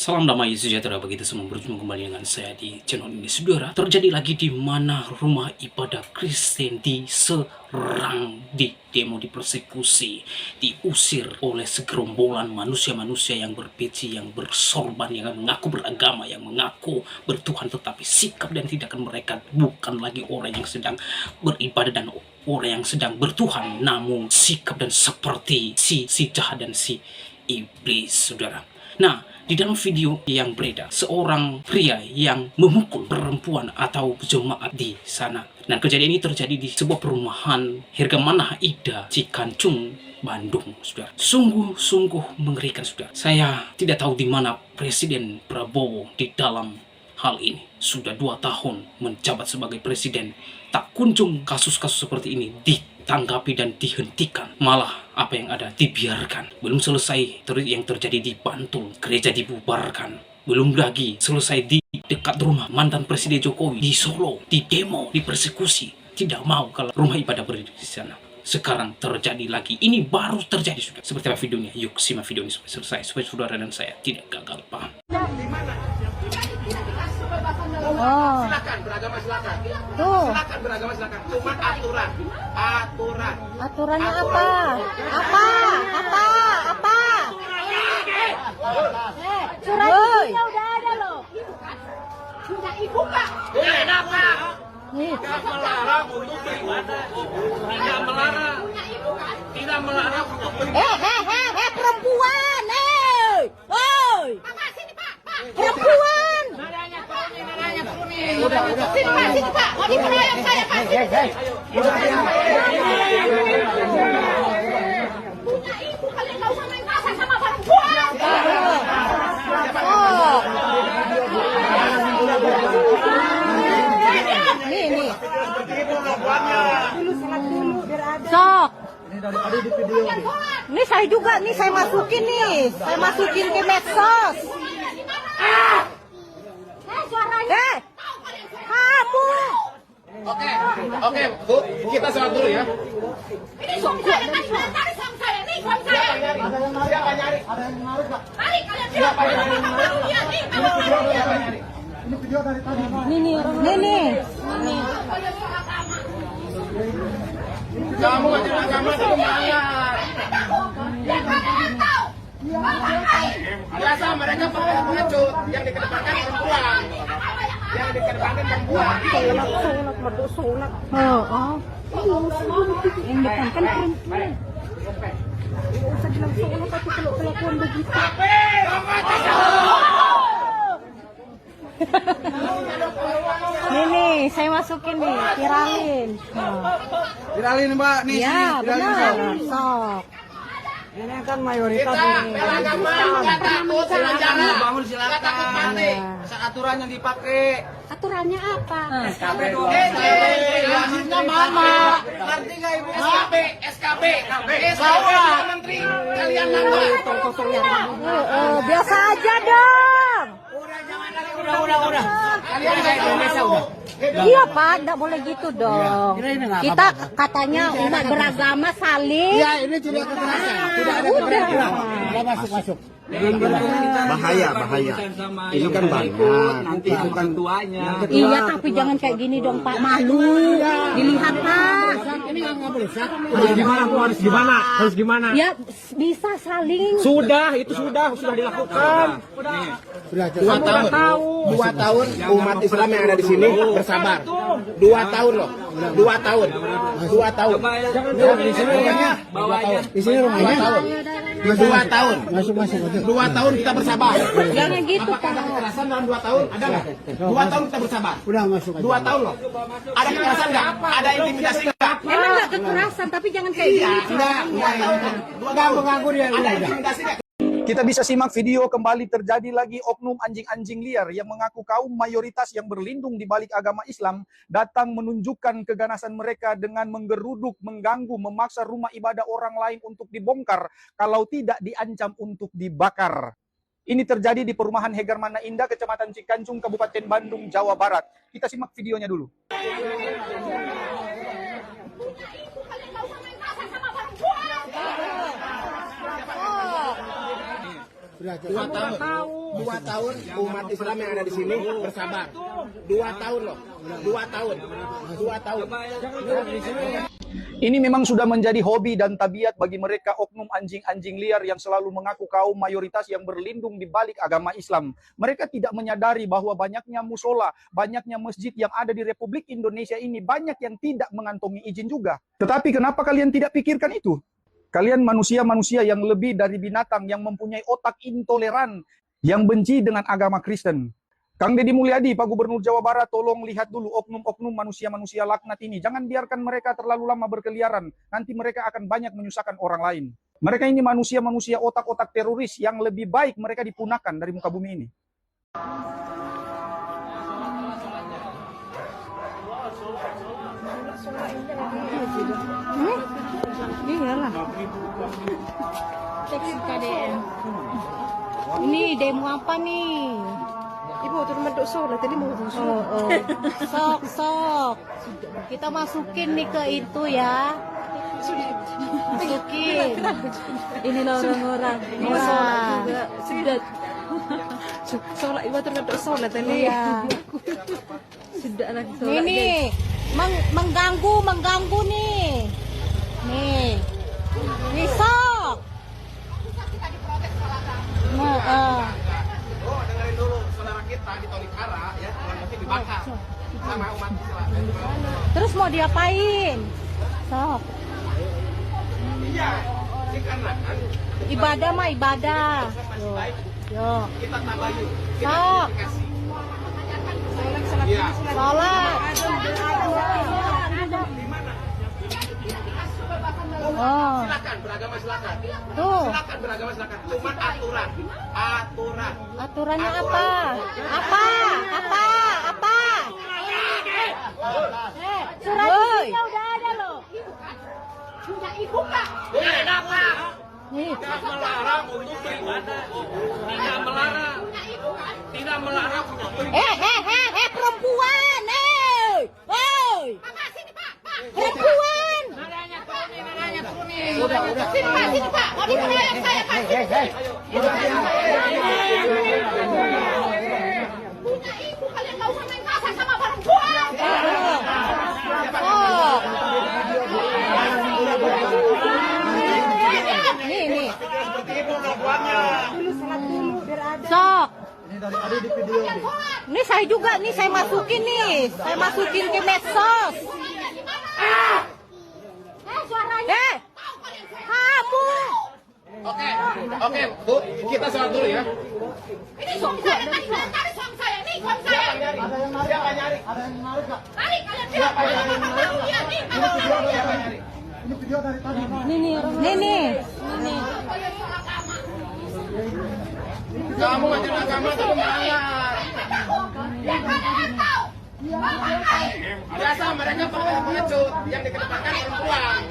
Salam damai sejahtera bagi kita semua, berjumpa kembali dengan saya di channel ini. Saudara, terjadi lagi di mana rumah ibadah Kristen diserang, di demo, dipersekusi, diusir oleh segerombolan manusia-manusia yang berpeci, yang bersorban, yang mengaku beragama, yang mengaku bertuhan, tetapi sikap dan tindakan mereka bukan lagi orang yang sedang beribadah dan orang yang sedang bertuhan, namun sikap dan seperti si jahat dan si iblis, saudara. Nah, di dalam video yang beredar, seorang pria yang memukul perempuan atau jemaat di sana. Dan kejadian ini terjadi di sebuah perumahan Hergamana Ida, Cikancung, Bandung, saudara. Sungguh-sungguh mengerikan, saudara. Saya tidak tahu di mana Presiden Prabowo di dalam hal ini. Sudah 2 tahun menjabat sebagai presiden, tak kunjung kasus-kasus seperti ini ditanggapi dan dihentikan. Malah apa yang ada dibiarkan. Belum selesai yang terjadi di Bantul, gereja dibubarkan. Belum lagi selesai di dekat rumah mantan Presiden Jokowi di Solo, di demo, dipersekusi. Tidak mau kalau rumah ibadah berada di sana. Sekarang terjadi lagi. Ini baru terjadi, sudah. Seperti apa videonya? Yuk simak video ini sampai selesai supaya saudara dan saya tidak gagal paham. Oh. Silakan beragama, silakan. Tuh. Silakan beragama, silakan. Cuma aturan. Aturannya apa? Apa? Surat izinnya udah ada loh. Sudah dibuka. Sudah dapat. Nih. Tidak melarang untuk beribadah. Tidak melarang. Tidak melarang untuk beribadah. Perempuan, woi. Perempuan. Sini Pak. Mau dikeroyok saya Pak. Punya ibu kalian nggak usah main kasar sama perempuan. Oh. Nih. Sok. Ini saya juga nih, saya masukin ke medsos. Kamu. Oke, Bu, kita sholat dulu ya. Ini suami saya, tadi suami saya, nih suami saya. Siapa nyari? Mari kalian siapa yang baru lihat nih, Ini video dari tadi. Nih. Kamu aja agama itu melanggar. Biasa mereka pakai pengecut, yang dikedepankan perempuan. Yang dikedepankan perempuan. Oh. Yang depan kan perempuan. Usah bilang sholat tapi kalau kelakuan begitu. Nih, saya masukin nih, viralin. Viralin Mbak, nih Ya, viralin benar. Mbak. Sok. Ini kan mayoritas Kita ini. beragama, nggak takut penjara. Bangun Nggak takut mati. Aturan yang dipakai. Aturannya apa? SKB Lazimnya mama. Ngerti nggak Ibu? SKB. Saya menteri. Kalian lapor. Biasa aja dong. Udah. Kalian nggak Indonesia udah. Iya Pak, nggak boleh gitu dong. Kita katanya umat beragama saling. Ya, ini tidak kekerasan. Tidak ada kekerasan. Udah masuk. Bahaya. Ini kan banyak. Nanti itu kan tuanya. Iya, tapi jangan kayak gini dong Pak, malu. Dilihat Pak. Ini nggak boleh sah. Harus gimana? Ya bisa saling. Itu sudah dilakukan. Sudah 2 tahun umat Islam yang ada di sini bersabar. 2 tahun loh. 2 tahun. Di sini rumahnya. Di sini rumahnya. 2 tahun. Masuk. 2 tahun kita bersabar. Jangan gitu Apakah ada Pak. kekerasan dalam 2 tahun? Ada nggak? 2 tahun kita bersabar. Udah masuk aja. 2 tahun loh. Ada kekerasan nggak? Ada intimidasi nggak? Emang nggak kekerasan, tapi jangan kayak gini. Enggak. 2 tahun. Mengganggu dia. Ada Udah. intimidasi nggak? Kita bisa simak video kembali terjadi lagi oknum anjing-anjing liar yang mengaku kaum mayoritas yang berlindung di balik agama Islam datang menunjukkan keganasan mereka dengan menggeruduk, mengganggu, memaksa rumah ibadah orang lain untuk dibongkar kalau tidak diancam untuk dibakar. Ini terjadi di perumahan Hegarmana Indah, Kecamatan Cikancung, Kabupaten Bandung, Jawa Barat. Kita simak videonya dulu. Dua tahun umat Islam yang ada di sini bersabar. 2 tahun loh. 2 tahun. 2 tahun. Ini memang sudah menjadi hobi dan tabiat bagi mereka oknum anjing-anjing liar yang selalu mengaku kaum mayoritas yang berlindung di balik agama Islam. Mereka tidak menyadari bahwa banyaknya musola, banyaknya masjid yang ada di Republik Indonesia ini banyak yang tidak mengantongi izin juga. Tetapi kenapa kalian tidak pikirkan itu? Kalian manusia-manusia yang lebih dari binatang, yang mempunyai otak intoleran, yang benci dengan agama Kristen. Kang Deddy Mulyadi, Pak Gubernur Jawa Barat, tolong lihat dulu oknum-oknum manusia-manusia laknat ini. Jangan biarkan mereka terlalu lama berkeliaran. Nanti mereka akan banyak menyusahkan orang lain. Mereka ini manusia-manusia otak-otak teroris yang lebih baik mereka dipunahkan dari muka bumi ini. Iyalah. Teks KDN. Ini demo apa nih? Ibu turun menduk sholat tadi mau Sok. Kita masukin nih ke itu ya. Masukin. Ini loh orang-orang. mau sholat juga sudah sholat ibu turun menduk sholat tadi Iya. sudah lagi sholat Ini mengganggu nih. Nih sok. Nah, Oh, dengerin dulu saudara kita di Tolikara ya, yang masih dibakar sama umat Islam. terus mau diapain? Sok. Iya, dikarenakan Ibadah mah ibadah. Yo. kita tabayun, kita Sok. komunikasi. Iya. Sholat. Oh, Silakan beragama silakan. tuh. Silakan beragama silakan. Cuma aturan. Aturannya apa? Apa? Surat izinnya udah ada loh. Punya ibu nggak? Punya apa? Nih. Tidak melarang untuk beribadah. Tidak melarang. Tidak melarang untuk beribadah. Perempuan, woi. Perempuan. Sini Pak. Mau dipercaya saya Pak. Punya ibu kalian nggak usah main kasar sama perempuan. Oh. Nih. Sok. Ini saya juga nih, saya masukin ke medsos. Kamu. Oke, Bu, kita sholat dulu ya. Ini suami saya tadi cari suami saya. Nih suami saya. Siapa nyari? Tarik kalian bilang. Tahu dia nih. Nih. Kamu ngajar agama tapi melanggar. Biasa mereka pakai pengecut yang dikedepankan perempuan.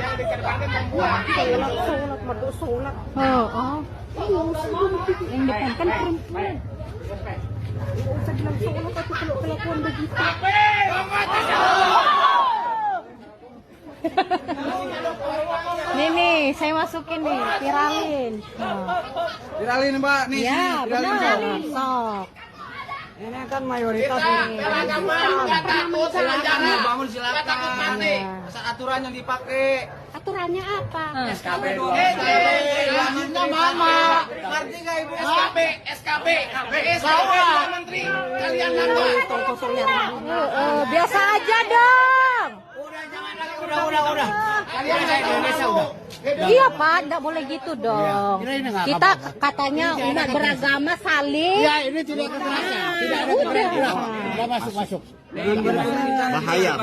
Yang dikedepankan perempuan. sholat menduk sholat Oh. Yang depan kan perempuan. usah bilang sholat atau kalau kelakuan begitu Nih, saya masukin nih, viralin. Viralin Mbak nih. Ya, benar. Sok. Ini kan mayoritas Kita beragama nggak takut penjara. bangun Nggak silakan. takut mati. Asal aturan yang dipakai. Aturannya apa? SKP Lanjutnya mama. Ngerti nggak ibu? SKP. Menteri. Kalian apa? Biasa aja dong. Udah. Kalian kayak Indonesia udah. Iya Pak, nggak boleh gitu dong. Kita katanya umat beragama saling. Ya ini tidak kekerasan. Tidak ada kekerasan. Udah masuk. Bahaya.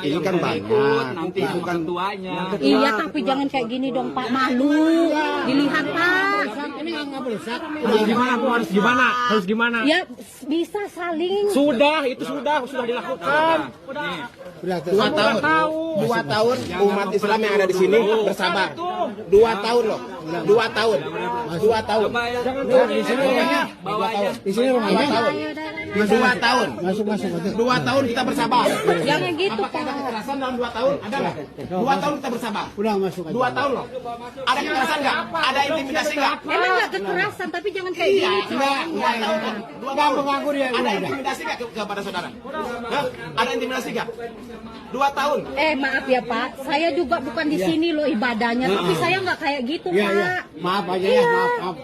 Ini kan banyak. Nanti itu kan tuanya. Iya, tapi jangan kayak gini dong Pak, malu. Dilihat Pak. Ini nggak berusak. Harus gimana? Ya bisa saling. Itu sudah dilakukan. 2 tahun umat Islam yang ada di sini bersabar. 2 tahun loh. 2 tahun. 2 tahun. Di sini rumahnya. Di sini rumahnya. 2 tahun. Ayo, dah. 2 tahun. Dua tahun kita bersabar. Jangan gitu, Apakah ada Pak. kekerasan dalam 2 tahun? Ada nggak? 2 tahun kita bersabar. 2 tahun loh. Ada kekerasan nggak? Ada intimidasi nggak? Emang nggak kekerasan, tapi jangan kayak gini. Enggak, 2 tahun. Ada intimidasi nggak kepada saudara? Hah? Ada intimidasi nggak? 2 tahun. Maaf ya Pak, saya juga bukan di sini loh ibadahnya, tapi saya nggak kayak gitu Pak. Maaf aja ya, maaf.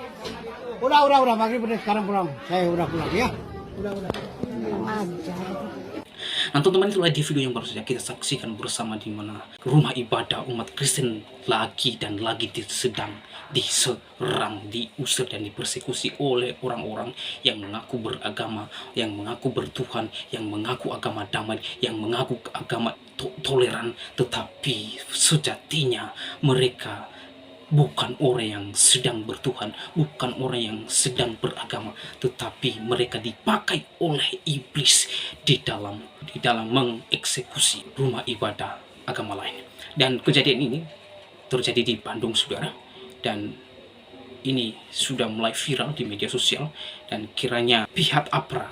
Udah, maghrib udah sekarang pulang. Saya udah pulang ya. Nah teman-teman, itulah di video yang baru saja kita saksikan bersama, di mana rumah ibadah umat Kristen lagi dan lagi sedang diserang, diusir dan dipersekusi oleh orang-orang yang mengaku beragama, yang mengaku bertuhan, yang mengaku agama damai, yang mengaku agama toleran, tetapi sejatinya mereka bukan orang yang sedang bertuhan, bukan orang yang sedang beragama, tetapi mereka dipakai oleh iblis di dalam mengeksekusi rumah ibadah agama lain. Dan kejadian ini terjadi di Bandung, saudara, dan ini sudah mulai viral di media sosial, dan kiranya pihak aparat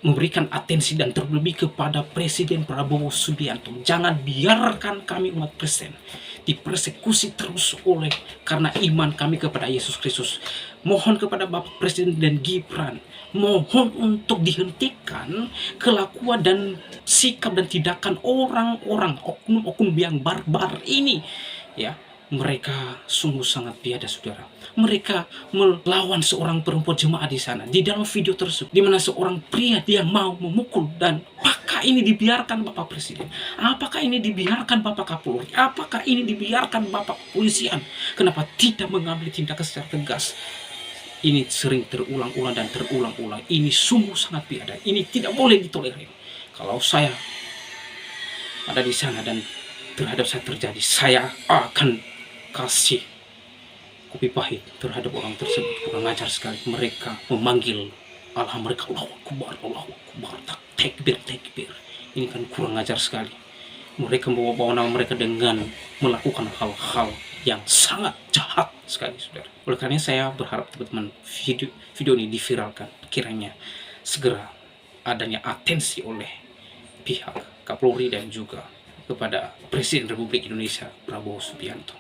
memberikan atensi dan terlebih kepada Presiden Prabowo Subianto. Jangan biarkan kami umat Kristen dipersekusi terus karena iman kami kepada Yesus Kristus. Mohon kepada Bapak Presiden dan Gibran, mohon untuk dihentikan kelakuan dan sikap dan tindakan orang-orang oknum-oknum yang barbar ini, ya. Mereka sungguh sangat biadab, saudara. Mereka melawan seorang perempuan jemaat di sana. Di dalam video tersebut, di mana seorang pria dia mau memukul, dan apakah ini dibiarkan Bapak Presiden? Apakah ini dibiarkan Bapak Kapolri? Apakah ini dibiarkan Bapak Kepolisian? Kenapa tidak mengambil tindakan secara tegas? Ini sering terulang-ulang dan terulang-ulang. Ini sungguh sangat biadab. Ini tidak boleh ditolerir. Kalau saya ada di sana dan terhadap saya terjadi, saya akan kasih kopi pahit terhadap orang tersebut. Kurang ajar sekali. Mereka memanggil Allah mereka, Allahu Akbar, takbir. Ini kan kurang ajar sekali. Mereka membawa nama mereka dengan melakukan hal-hal yang sangat jahat sekali, saudara. Oleh karena saya berharap teman-teman video ini diviralkan. Kiranya segera adanya atensi oleh pihak Kapolri dan juga kepada Presiden Republik Indonesia Prabowo Subianto.